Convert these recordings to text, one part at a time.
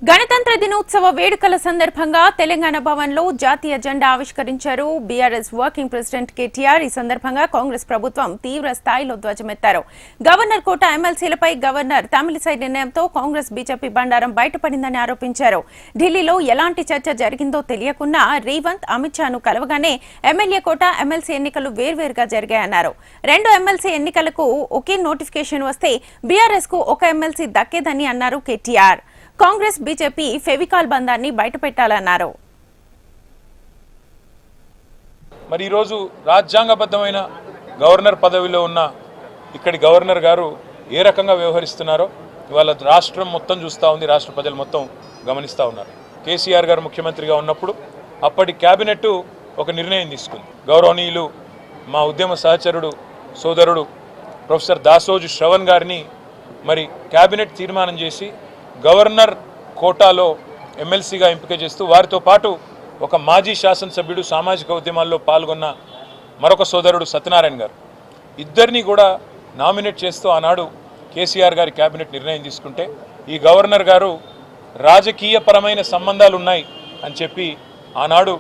గణతంత్ర దినోత్సవ వేడుకల సందర్భంగా తెలంగాణ భవన్లో జాతీయ జెండా ఆవిష్కరించారు బీఆర్ఎస్ వర్కింగ్ ప్రెసిడెంట్ కేటీఆర్. ఈ సందర్భంగా కాంగ్రెస్ ప్రభుత్వం తీవ్ర స్థాయిలో ధ్వజమెత్తారు. గవర్నర్ కోట ఎమ్మెల్సీలపై గవర్నర్ తమిళిసై నిర్ణయంతో కాంగ్రెస్ బీజేపీ బండారం బయటపడిందని ఆరోపించారు. ఢిల్లీలో ఎలాంటి చర్చ జరిగిందో తెలియకున్నా రేవంత్, అమిత్ షాను కలవగానే ఎమ్మెల్యే కోట, ఎమ్మెల్సీ ఎన్నికలు వేర్వేరుగా జరిగాయన్నారు. 2 ఎమ్మెల్సీ ఎన్నికలకు ఒకే నోటిఫికేషన్ వస్తే బీఆర్ఎస్ కు ఒక ఎమ్మెల్సీ దక్కేదని అన్నారు కేటీఆర్. కాంగ్రెస్ బీజేపీ ఫెవికాల్ బంధాన్ని బయటపెట్టాలన్నారు. మరి ఈరోజు రాజ్యాంగబద్ధమైన గవర్నర్ పదవిలో ఉన్న ఇక్కడి గవర్నర్ గారు ఏ రకంగా వ్యవహరిస్తున్నారో ఇవాళ రాష్ట్రం మొత్తం చూస్తూ ఉంది, రాష్ట్ర ప్రజలు మొత్తం గమనిస్తూ ఉన్నారు. కేసీఆర్ గారు ముఖ్యమంత్రిగా ఉన్నప్పుడు అప్పటి క్యాబినెట్ ఒక నిర్ణయం తీసుకుంది. గౌరవనీయులు మా ఉద్యమ సహచరుడు సోదరుడు ప్రొఫెసర్ దాసోజు శ్రవణ్ గారిని మరి క్యాబినెట్ తీర్మానం చేసి గవర్నర్ కోటాలో ఎమ్మెల్సీగా ఎంపిక చేస్తూ వారితో పాటు ఒక మాజీ శాసనసభ్యుడు, సామాజిక ఉద్యమాల్లో పాల్గొన్న మరొక సోదరుడు సత్యనారాయణ గారు ఇద్దరిని కూడా నామినేట్ చేస్తూ ఆనాడు కేసీఆర్ గారి క్యాబినెట్ నిర్ణయం తీసుకుంటే ఈ గవర్నర్ గారు రాజకీయపరమైన సంబంధాలు ఉన్నాయి అని చెప్పి ఆనాడు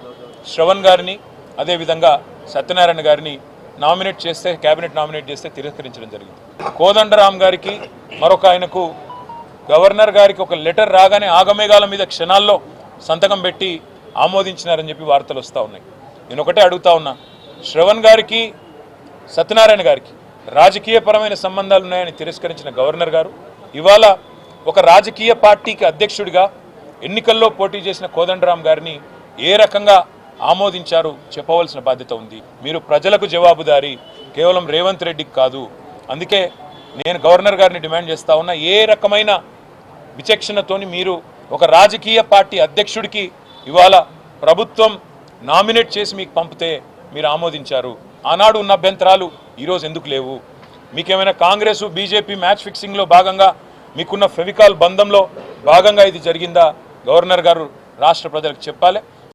శ్రవణ్ గారిని అదేవిధంగా సత్యనారాయణ గారిని నామినేట్ చేస్తే, క్యాబినెట్ నామినేట్ చేస్తే తిరస్కరించడం జరిగింది. కోదండరాం గారికి మరొక ఆయనకు గవర్నర్ గారికి ఒక లెటర్ రాగానే ఆగమేఘాల మీద క్షణాల్లో సంతకం పెట్టి ఆమోదించినారని చెప్పి వార్తలు వస్తూ ఉన్నాయి. నేను ఒకటే అడుగుతా ఉన్నా, శ్రవణ్ గారికి సత్యనారాయణ గారికి రాజకీయపరమైన సంబంధాలు ఉన్నాయని తిరస్కరించిన గవర్నర్ గారు ఇవాళ ఒక రాజకీయ పార్టీకి అధ్యక్షుడిగా ఎన్నికల్లో పోటీ చేసిన కోదండరాం గారిని ఏ రకంగా ఆమోదించారు చెప్పవలసిన బాధ్యత ఉంది. మీరు ప్రజలకు జవాబుదారీ, కేవలం రేవంత్ రెడ్డికి కాదు. అందుకే నేను గవర్నర్ గారిని డిమాండ్ చేస్తా ఉన్నా, ఏ రకమైన విచక్షణతోని మీరు ఒక రాజకీయ పార్టీ అధ్యక్షుడికి ఇవాళ ప్రభుత్వం నామినేట్ చేసి మీకు పంపితే మీరు ఆమోదించారు. ఆనాడు ఉన్న అభ్యంతరాలు ఈరోజు ఎందుకు లేవు? మీకేమైనా కాంగ్రెస్ బీజేపీ మ్యాచ్ ఫిక్సింగ్లో భాగంగా మీకున్న ఫెవికాల్ బంధంలో భాగంగా ఇది జరిగిందా? గవర్నర్ గారు రాష్ట్ర ప్రజలకు చెప్పాలి.